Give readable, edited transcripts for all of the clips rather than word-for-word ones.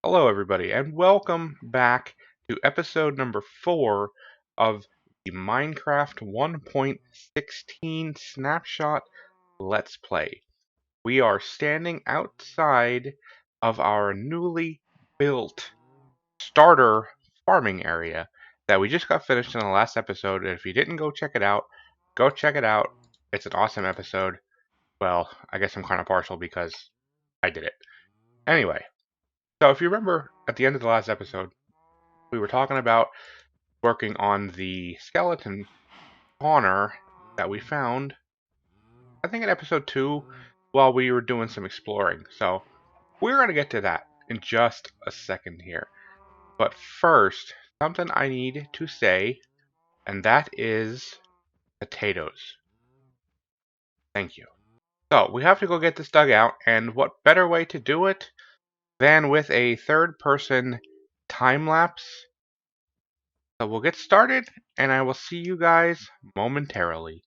Hello, everybody, and welcome back to episode number 4 of the Minecraft 1.16 Snapshot Let's Play. We are standing outside of our newly built starter farming area that we just got finished in the last episode. And if you didn't go check it out, go check it out. It's an awesome episode. Well, I guess I'm kind of partial because I did it. Anyway. So if you remember at the end of the last episode, we were talking about working on the skeleton spawner that we found, I think in episode 2, while we were doing some exploring. So we're going to get to that in just a second here. But first, something I need to say, and that is potatoes. Thank you. So we have to go get this dug out, and what better way to do it than with a third-person time-lapse. So we'll get started, and I will see you guys momentarily.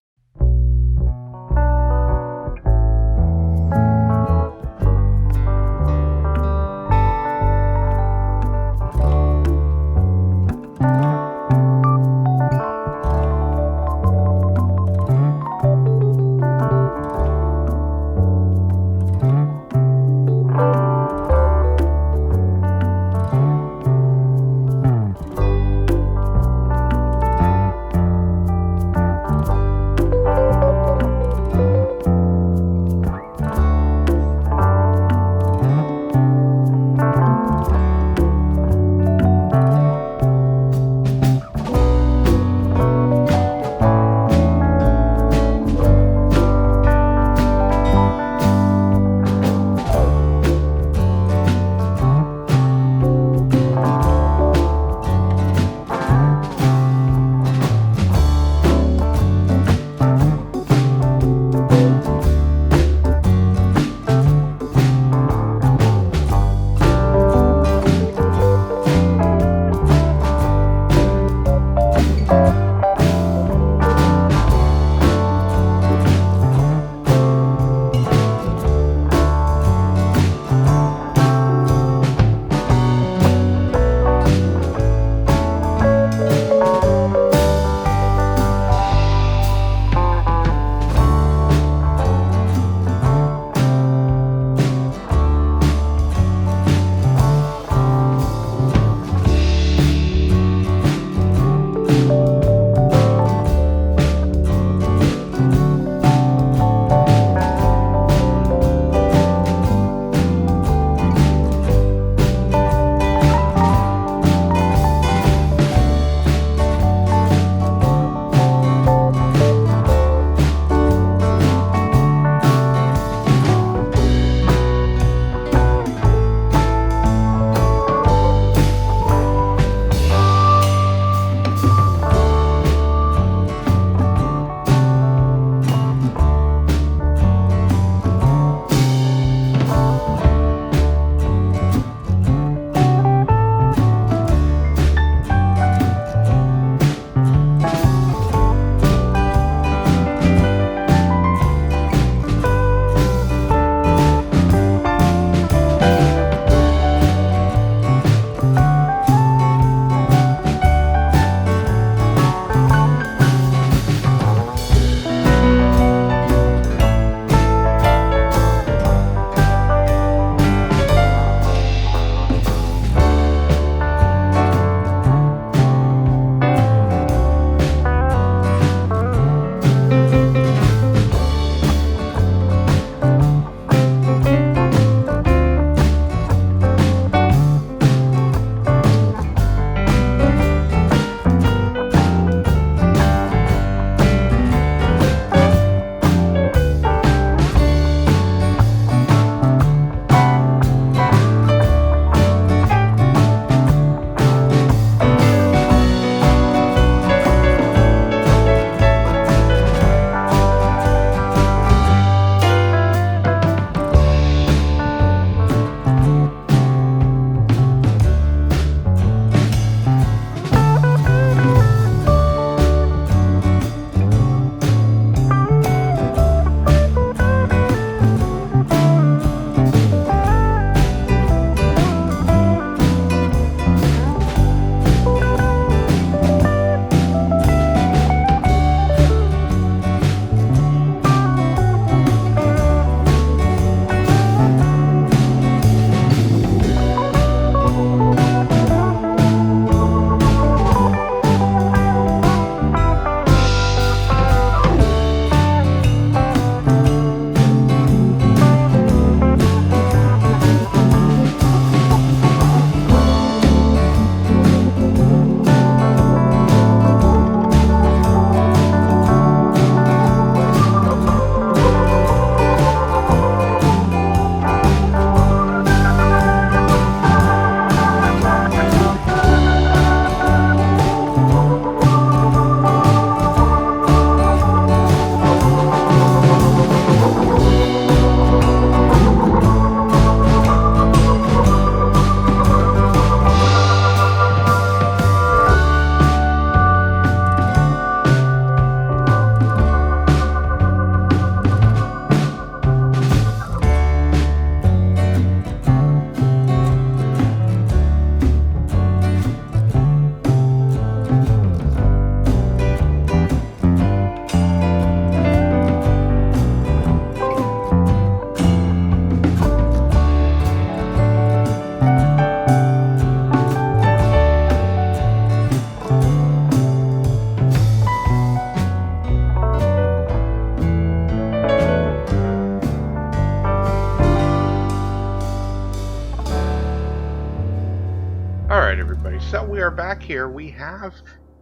so we are back here. We have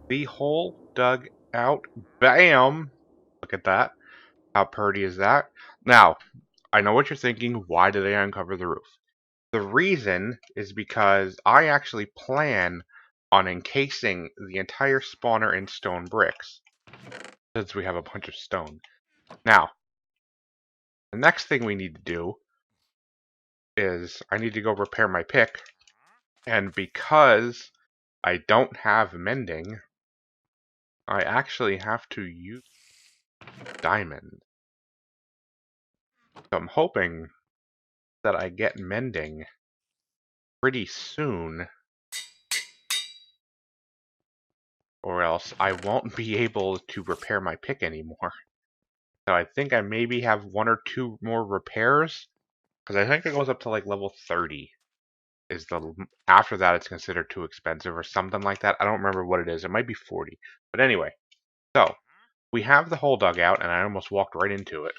the hole dug out. Bam! Look at that. How pretty is that? Now, I know what you're thinking. Why do they uncover the roof? The reason is because I actually plan on encasing the entire spawner in stone bricks, since we have a bunch of stone. Now, the next thing we need to do is I need to go repair my pick, and because I don't have mending, I actually have to use diamond. So I'm hoping that I get mending pretty soon, or else I won't be able to repair my pick anymore. So I think I maybe have 1 or 2 more repairs, because I think it goes up to like level 30. After that it's considered too expensive or something like that. I don't remember what it is. It might be 40. But anyway, so we have the hole dug out, and I almost walked right into it.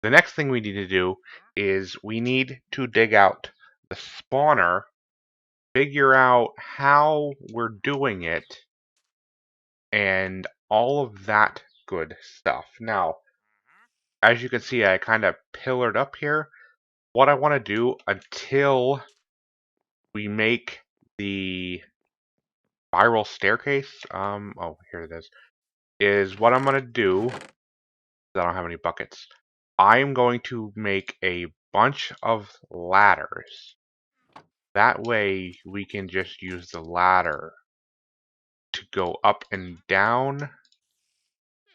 The next thing we need to do is we need to dig out the spawner, figure out how we're doing it, and all of that good stuff. Now, as you can see, I kind of pillared up here. What I want to do until we make the spiral staircase, oh, here it is what I'm going to do. I don't have any buckets. I'm going to make a bunch of ladders. That way we can just use the ladder to go up and down.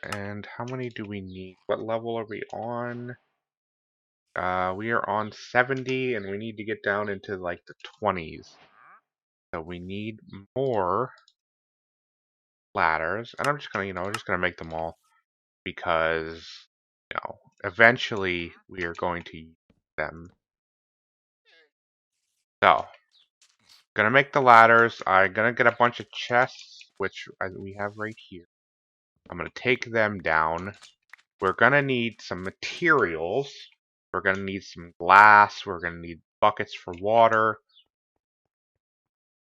And how many do we need? What level are we on? We are on 70, and we need to get down into like the 20s. So we need more ladders. And I'm just gonna make them all, because eventually we are going to use them. So, gonna make the ladders. I'm gonna get a bunch of chests, which we have right here. I'm gonna take them down. We're gonna need some materials. We're gonna need some glass. We're gonna need buckets for water,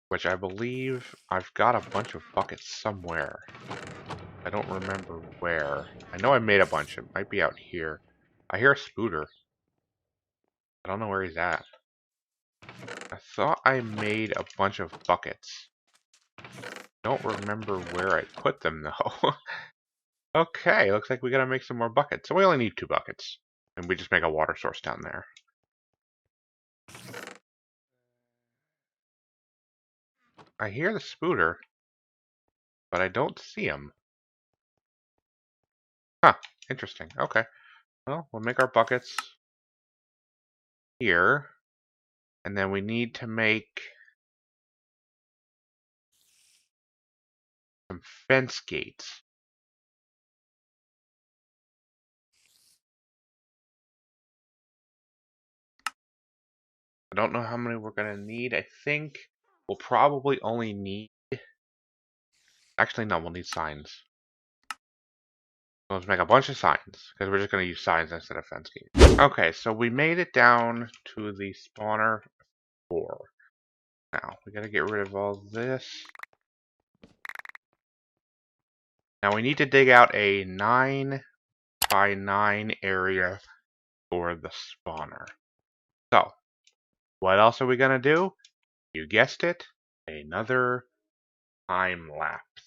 which I believe I've got a bunch of buckets somewhere. I don't remember where. I know I made a bunch. It might be out here. I hear a scooter. I don't know where he's at. I thought I made a bunch of buckets. Don't remember where I put them though. Okay, looks like we gotta make some more buckets. So we only need 2 buckets. And we just make a water source down there. I hear the scooter, but I don't see him. Huh, interesting. Okay. Well, we'll make our buckets here. And then we need to make some fence gates. I don't know how many we're going to need. I think we'll probably only need... Actually, no, we'll need signs. Let's make a bunch of signs, because we're just going to use signs instead of fence gates. Okay, so we made it down to the spawner 4. Now, we got to get rid of all this. Now, we need to dig out a 9 by 9 area for the spawner. So, what else are we going to do? You guessed it, another time lapse.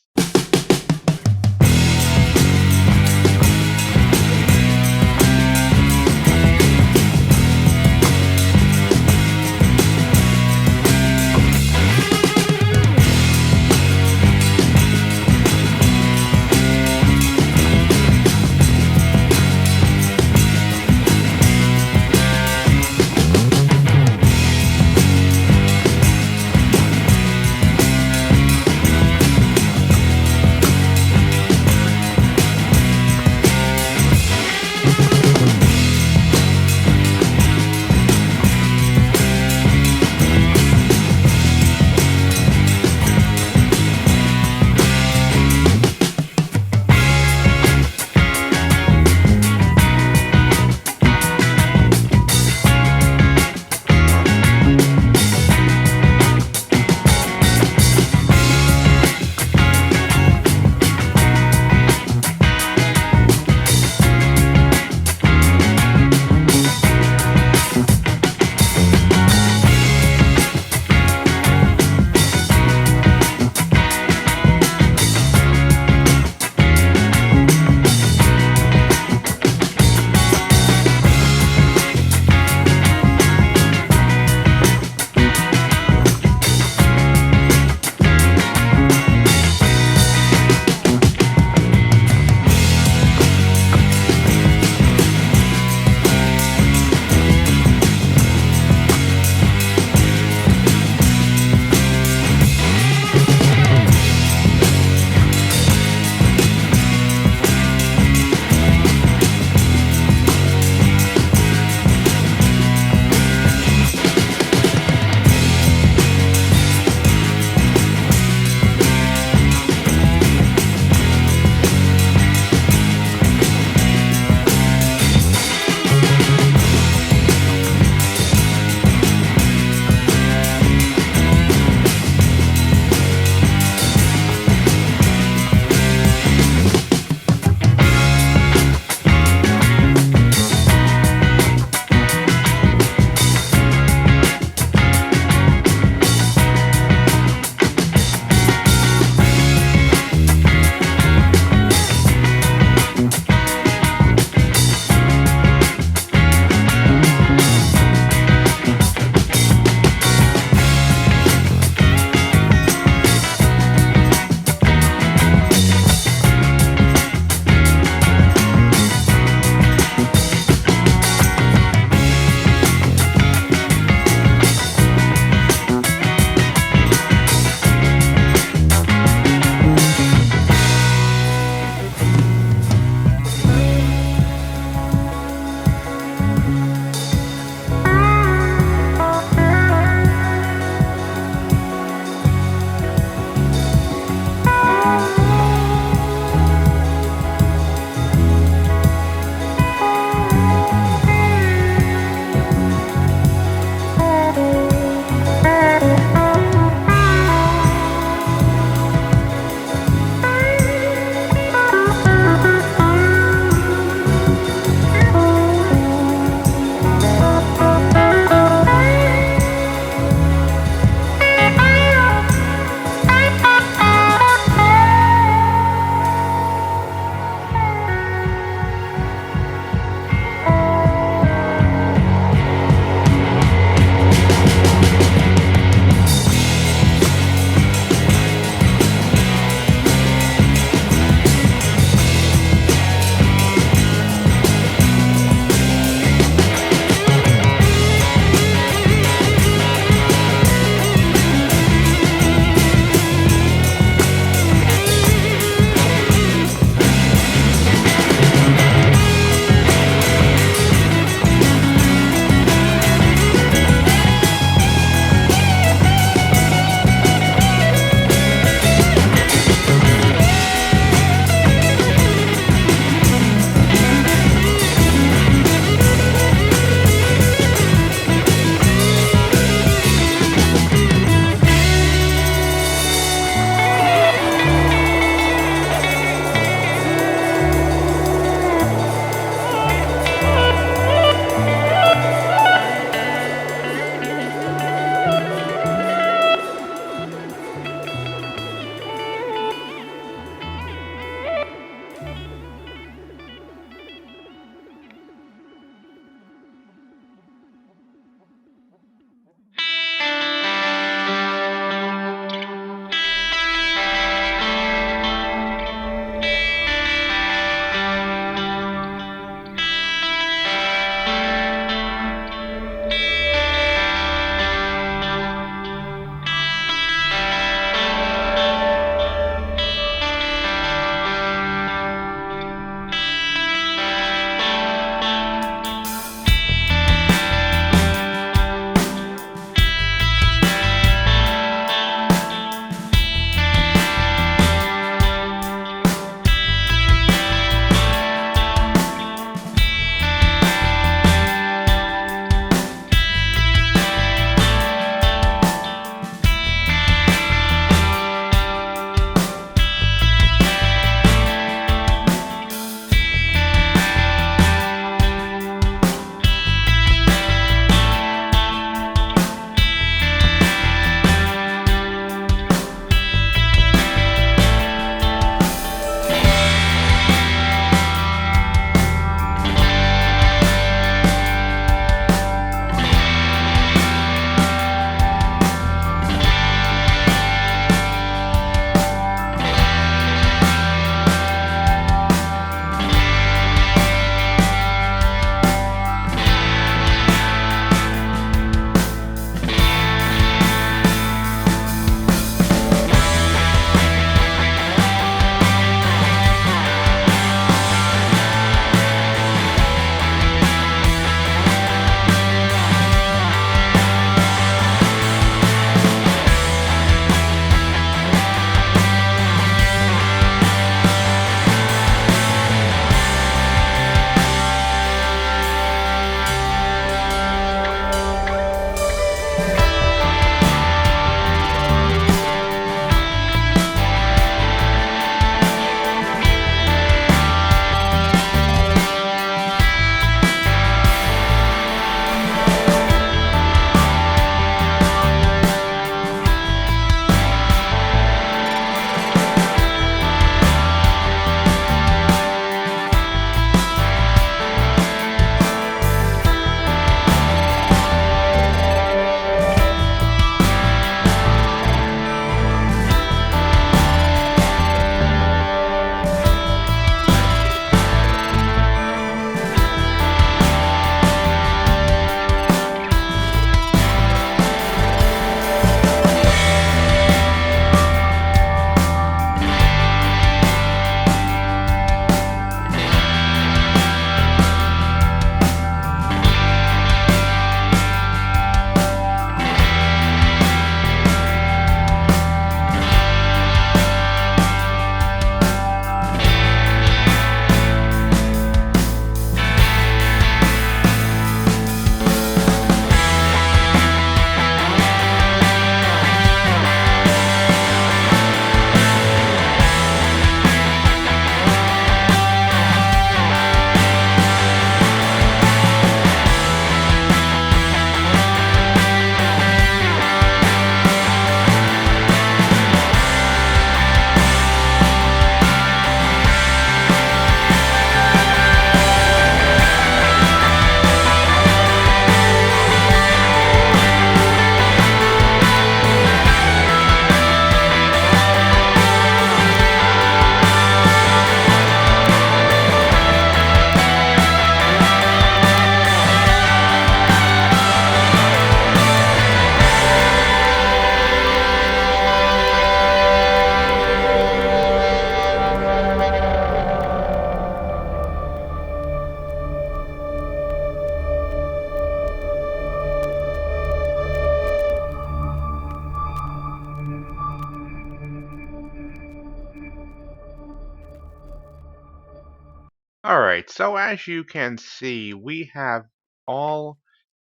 Alright, so as you can see, we have all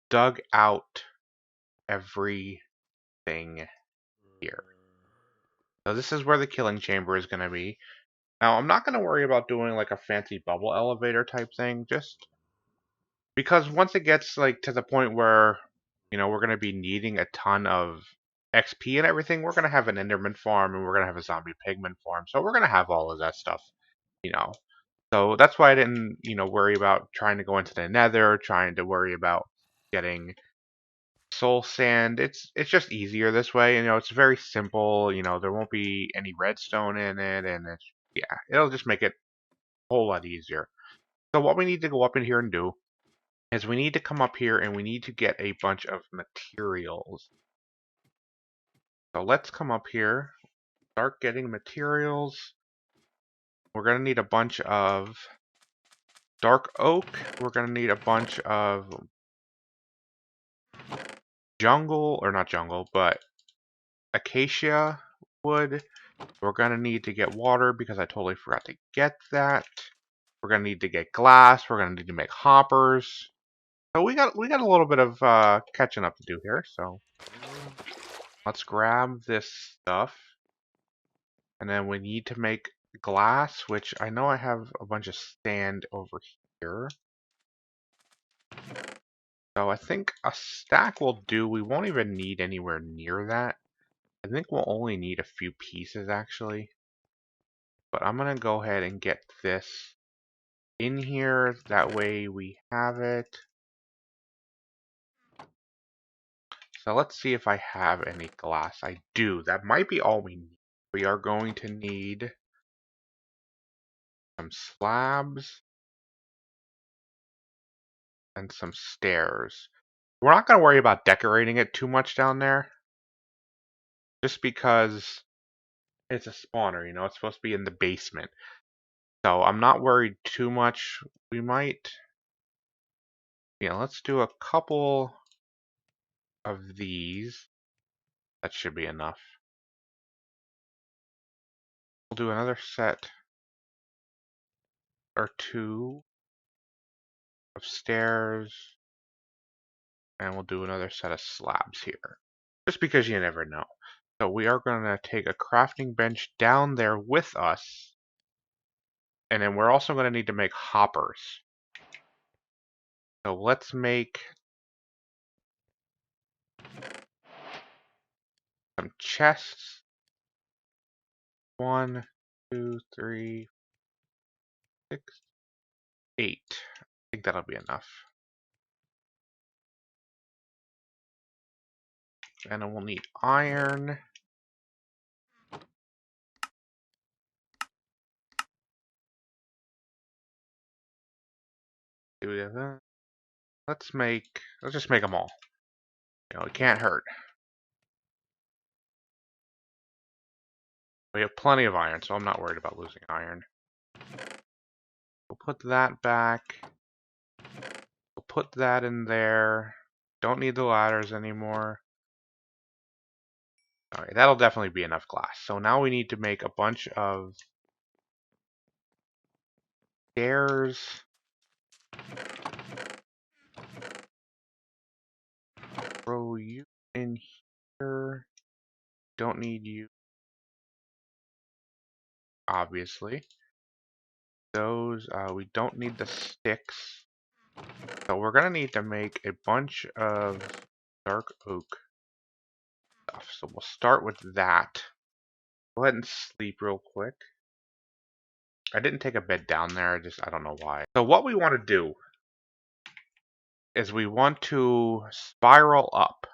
dug out everything here. So this is where the killing chamber is going to be. Now, I'm not going to worry about doing like a fancy bubble elevator type thing, just because once it gets like to the point where, we're going to be needing a ton of XP and everything, we're going to have an Enderman farm and we're going to have a zombie pigman farm. So we're going to have all of that stuff, you know. So that's why I didn't, worry about trying to go into the nether, trying to worry about getting soul sand. It's just easier this way. It's very simple. There won't be any redstone in it, and yeah, it'll just make it a whole lot easier. So what we need to go up in here and do is we need to come up here and we need to get a bunch of materials. So let's come up here, start getting materials. We're going to need a bunch of dark oak. We're going to need a bunch of jungle, or not jungle, but acacia wood. We're going to need to get water because I totally forgot to get that. We're going to need to get glass. We're going to need to make hoppers. So we got a little bit of catching up to do here. So let's grab this stuff. And then we need to make glass, which I know I have a bunch of sand over here. So I think a stack will do. We won't even need anywhere near that. I think we'll only need a few pieces actually. But I'm going to go ahead and get this in here. That way we have it. So let's see if I have any glass. I do. That might be all we need. We are going to need some slabs and some stairs. We're not going to worry about decorating it too much down there. Just because it's a spawner, it's supposed to be in the basement. So I'm not worried too much. We might, let's do a couple of these. That should be enough. We'll do another set or two of stairs. And we'll do another set of slabs here. Just because you never know. So we are going to take a crafting bench down there with us. And then we're also going to need to make hoppers. So let's make some chests. 1, 2, 3, 6, 8. I think that'll be enough. And then we'll need iron. Do we have that? Let's just make them all. It can't hurt. We have plenty of iron, so I'm not worried about losing iron. We'll put that back. We'll put that in there. Don't need the ladders anymore. Alright, that'll definitely be enough glass. So now we need to make a bunch of stairs. Throw you in here. Don't need you, obviously. Those, we don't need the sticks. So we're going to need to make a bunch of dark oak stuff. So we'll start with that. Go ahead and sleep real quick. I didn't take a bed down there, I don't know why. So what we want to do is we want to spiral up.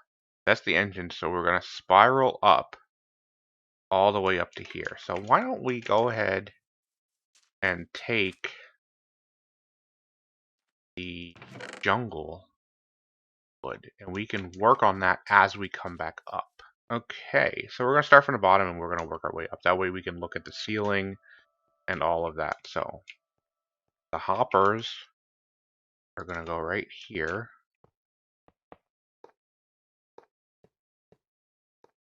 That's the engine, so we're going to spiral up all the way up to here. So why don't we go ahead and take the jungle wood, and we can work on that as we come back up. Okay, so we're going to start from the bottom and we're going to work our way up. That way we can look at the ceiling and all of that. So the hoppers are going to go right here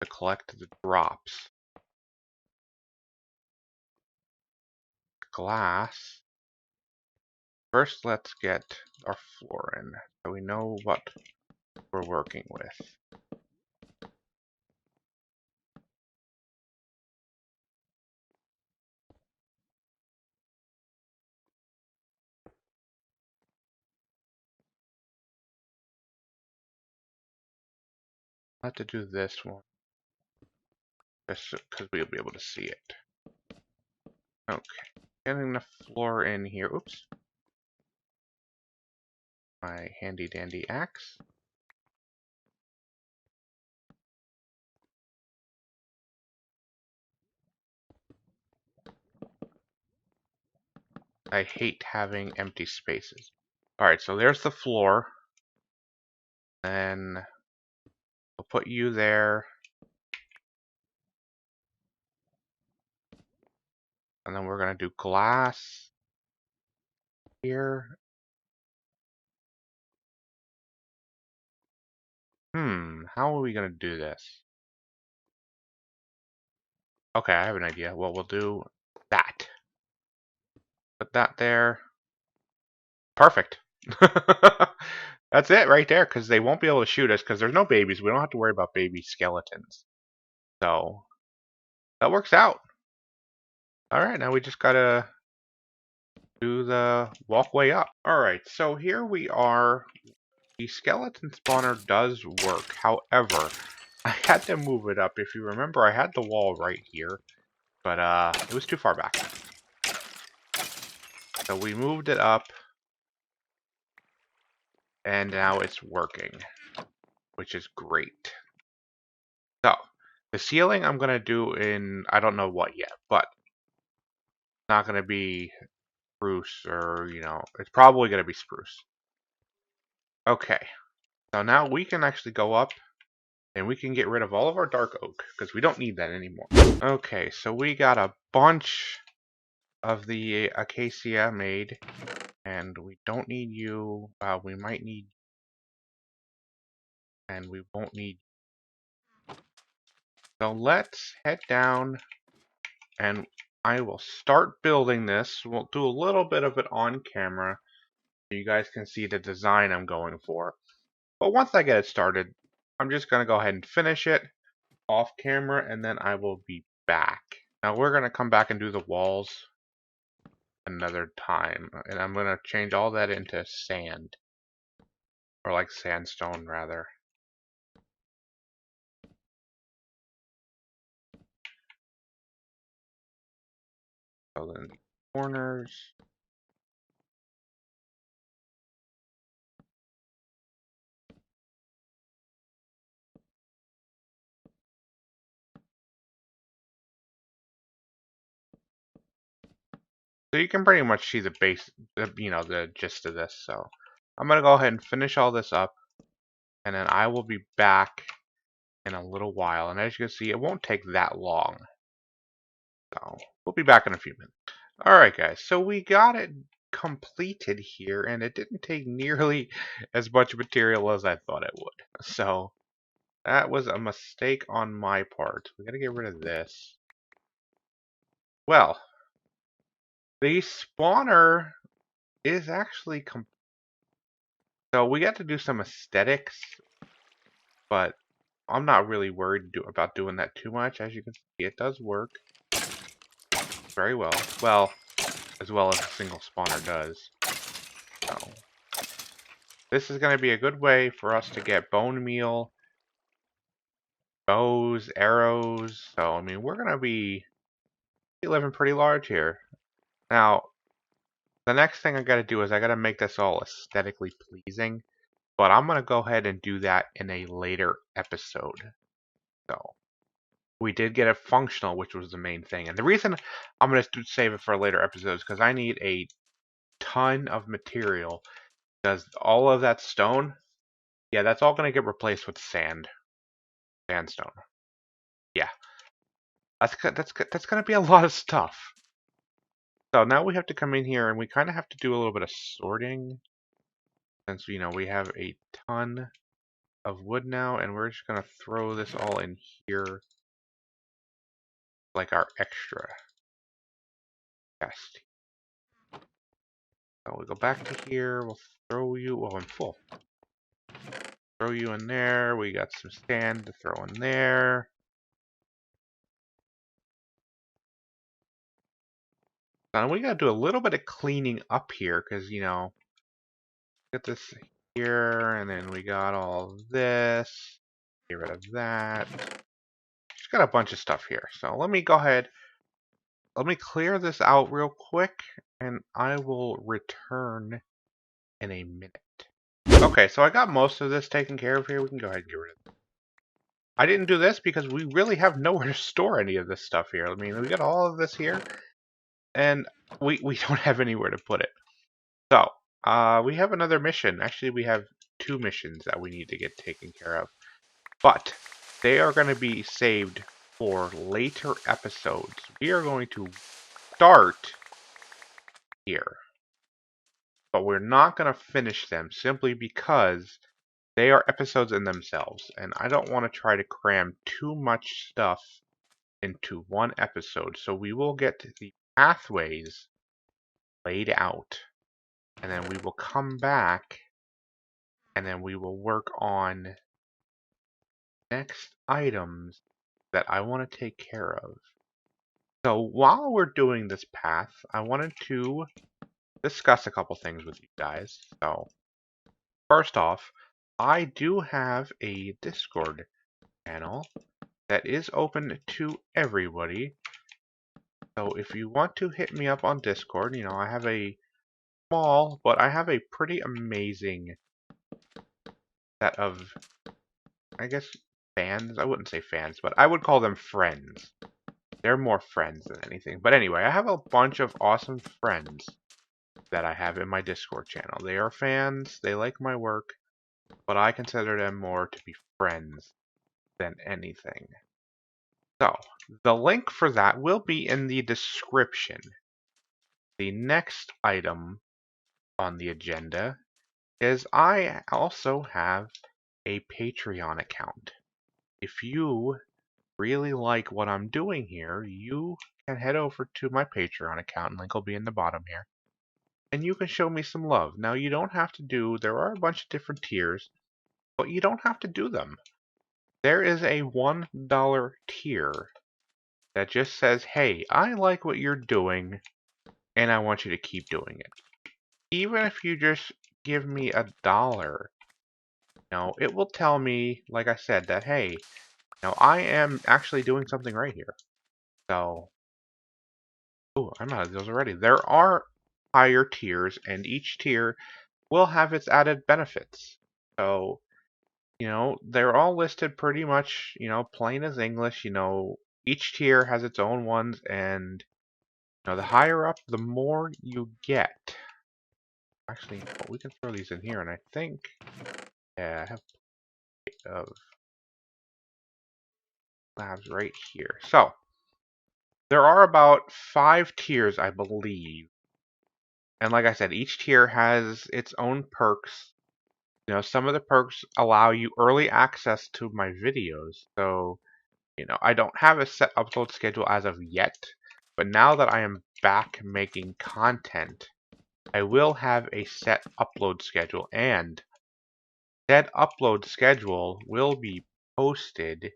to collect the drops. Glass First, let's get our floor in so we know what we're working with. I have to do this one just because we'll be able to see it. Okay, getting the floor in here. Oops. My handy dandy axe. I hate having empty spaces. Alright, so there's the floor. Then we'll put you there. And then we're going to do glass here. How are we going to do this? Okay, I have an idea. Well, we'll do that. Put that there. Perfect. That's it right there, because they won't be able to shoot us, because there's no babies. We don't have to worry about baby skeletons. So, that works out. Alright, now we just gotta do the walkway up. Alright, so here we are. The skeleton spawner does work. However, I had to move it up. If you remember, I had the wall right here, but it was too far back. So we moved it up, and now it's working, which is great. So, the ceiling I'm going to do in, I don't know what yet, but it's not going to be spruce or, it's probably going to be spruce. Okay, so now we can actually go up and we can get rid of all of our dark oak because we don't need that anymore. Okay, so we got a bunch of the acacia made, and we don't need you. We might need, and we won't need. So let's head down, and I will start building this. We'll do a little bit of it on camera so you guys can see the design I'm going for. But once I get it started, I'm just going to go ahead and finish it off camera, and then I will be back. Now we're going to come back and do the walls another time, and I'm going to change all that into sand, or like sandstone rather. So then corners. So you can pretty much see the base, the gist of this. So I'm going to go ahead and finish all this up, and then I will be back in a little while. And as you can see, it won't take that long. So we'll be back in a few minutes. Alright guys, so we got it completed here, and it didn't take nearly as much material as I thought it would. So that was a mistake on my part. We gotta get rid of this. Well, the spawner is actually so we got to do some aesthetics, but I'm not really worried about doing that too much. As you can see, it does work very well. Well, as well as a single spawner does. So this is going to be a good way for us to get bone meal, bows, arrows. So, I mean, we're going to be living pretty large here. Now, the next thing I got to do is I got to make this all aesthetically pleasing. But I'm going to go ahead and do that in a later episode. So, we did get it functional, which was the main thing. And the reason I'm going to save it for a later episode is because I need a ton of material. Because all of that stone, yeah, that's all going to get replaced with sandstone. Yeah, that's going to be a lot of stuff. So now we have to come in here and we kind of have to do a little bit of sorting. Since, we have a ton of wood now, and we're just going to throw this all in here like our extra chest. So we go back to here. We'll throw you. Oh, I'm full. Throw you in there. We got some sand to throw in there. Now we gotta do a little bit of cleaning up here because, you know, get this here, and then we got all this. Get rid of that. Just got a bunch of stuff here. So let me go ahead. Let me clear this out real quick, and I will return in a minute. Okay, so I got most of this taken care of here. We can go ahead and get rid of it. I didn't do this because we really have nowhere to store any of this stuff here. I mean, we got all of this here, and we don't have anywhere to put it. So, we have another mission. Actually, we have 2 missions that we need to get taken care of. But they are going to be saved for later episodes. We are going to start here. But we're not going to finish them simply because they are episodes in themselves. And I don't want to try to cram too much stuff into one episode. So we will get the pathways laid out. And then we will come back. And then we will work on next items that I want to take care of. So while we're doing this path, I wanted to discuss a couple things with you guys. So first off, I do have a Discord channel that is open to everybody. So if you want to hit me up on Discord, you know, I have a small, but I have a pretty amazing set of, I guess, fans. I wouldn't say fans, but I would call them friends. They're more friends than anything. But anyway, I have a bunch of awesome friends that I have in my Discord channel. They are fans, they like my work, but I consider them more to be friends than anything. So, the link for that will be in the description. The next item on the agenda is I also have a Patreon account. If you really like what I'm doing here, you can head over to my Patreon account, link will be in the bottom here, and you can show me some love. Now, you don't have to there are a bunch of different tiers, but you don't have to do them. There is a $1 tier that just says, hey, I like what you're doing, and I want you to keep doing it. Even if you just give me $1, you know, it will tell me, like I said, that, hey, now I am actually doing something right here. So, oh, I'm out of those already. There are higher tiers, and each tier will have its added benefits. So, you know, they're all listed pretty much, you know, plain as English. You know, each tier has its own ones, and, you know, the higher up, the more you get. Actually, we can throw these in here, and I think, yeah, I have of labs right here. So, there are about 5 tiers, I believe. And like I said, each tier has its own perks. You know, some of the perks allow you early access to my videos. So, you know, I don't have a set upload schedule as of yet. But now that I am back making content, I will have a set upload schedule. And that upload schedule will be posted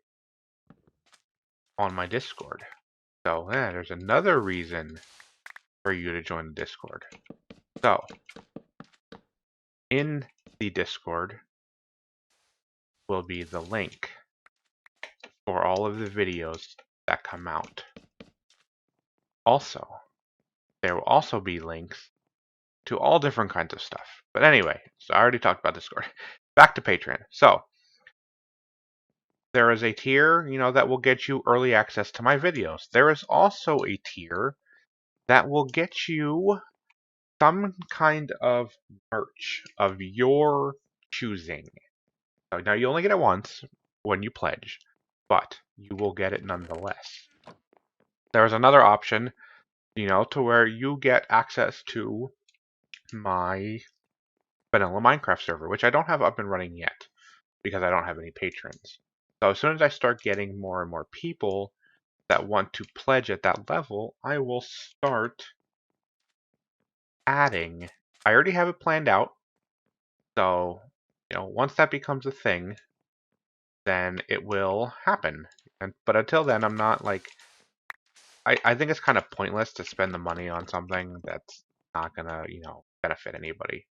on my Discord. So, yeah, there's another reason for you to join the Discord. So, in the Discord will be the link for all of the videos that come out. Also, there will also be links to all different kinds of stuff. But anyway, so I already talked about Discord. Back to Patreon. So, there is a tier, you know, that will get you early access to my videos. There is also a tier that will get you some kind of merch of your choosing. So now you only get it once when you pledge, but you will get it nonetheless. There's another option, you know, to where you get access to my vanilla Minecraft server, which I don't have up and running yet because I don't have any patrons. So as soon as I start getting more and more people that want to pledge at that level, I will start adding I already have it planned out. So, once that becomes a thing, then it will happen. But until then, I'm not like, I think it's kind of pointless to spend the money on something that's not gonna, benefit anybody.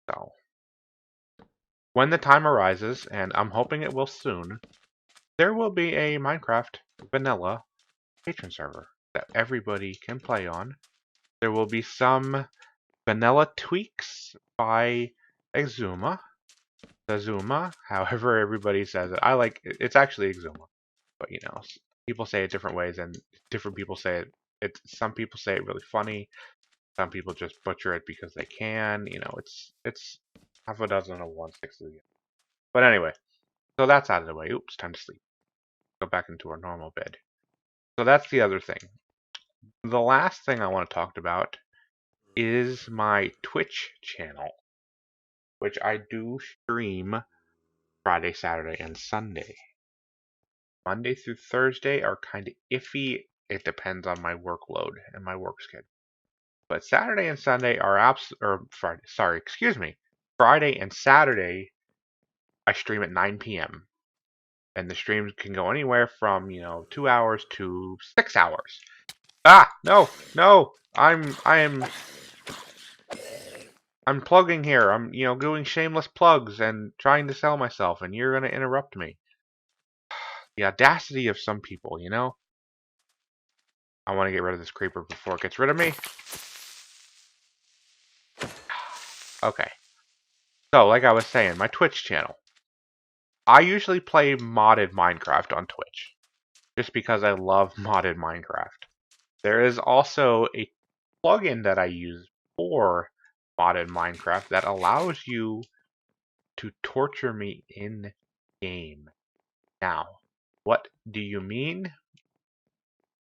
So, when the time arises, and I'm hoping it will soon, there will be a Minecraft vanilla Patron server that everybody can play on. There will be some vanilla tweaks by Exuma. Azuma, however everybody says it. I like it's actually Exuma, but people say it different ways, and different people say it. Some people say it really funny. Some people just butcher it because they can. It's half a dozen of one, six of the other. But anyway, so that's out of the way. Oops, time to sleep. Go back into our normal bed. So that's the other thing. The last thing I want to talk about is my Twitch channel, which I do stream Friday, Saturday, and Sunday. Monday through Thursday are kind of iffy. It depends on my workload and my work schedule. But Saturday and Sunday are Friday. Sorry, excuse me. Friday and Saturday, I stream at 9 p.m. And the streams can go anywhere from 2 hours to 6 hours. Ah, no, no. I'm plugging here. I'm doing shameless plugs and trying to sell myself, and you're gonna interrupt me. The audacity of some people, I want to get rid of this creeper before it gets rid of me. Okay. So, like I was saying, my Twitch channel. I usually play modded Minecraft on Twitch, just because I love modded Minecraft. There is also a plugin that I use for modded Minecraft that allows you to torture me in game. Now, what do you mean?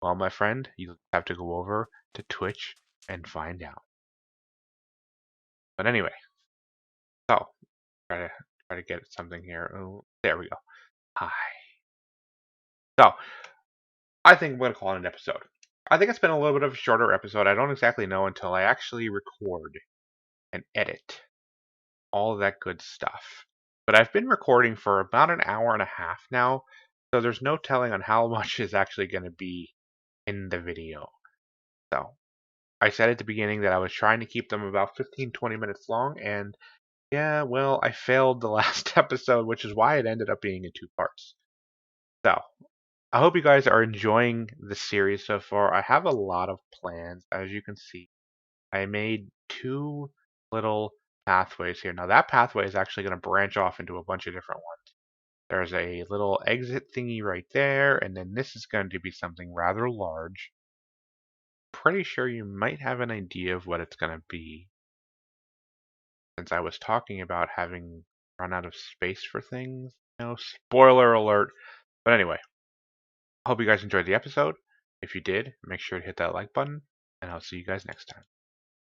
Well, my friend, you have to go over to Twitch and find out. But anyway, so try to get something here. Oh, there we go. Hi. So, I think I'm going to call it an episode. I think it's been a little bit of a shorter episode. I don't exactly know until I actually record and edit all of that good stuff. But I've been recording for about an hour and a half now, so there's no telling on how much is actually going to be in the video. So, I said at the beginning that I was trying to keep them about 15-20 minutes long, and yeah, well, I failed the last episode, which is why it ended up being in 2 parts. So, I hope you guys are enjoying the series so far. I have a lot of plans, as you can see. I made 2 little pathways here. Now, that pathway is actually going to branch off into a bunch of different ones. There's a little exit thingy right there, and then this is going to be something rather large. Pretty sure you might have an idea of what it's going to be, since I was talking about having run out of space for things. Spoiler alert. But anyway, I hope you guys enjoyed the episode. If you did, make sure to hit that like button, and I'll see you guys next time.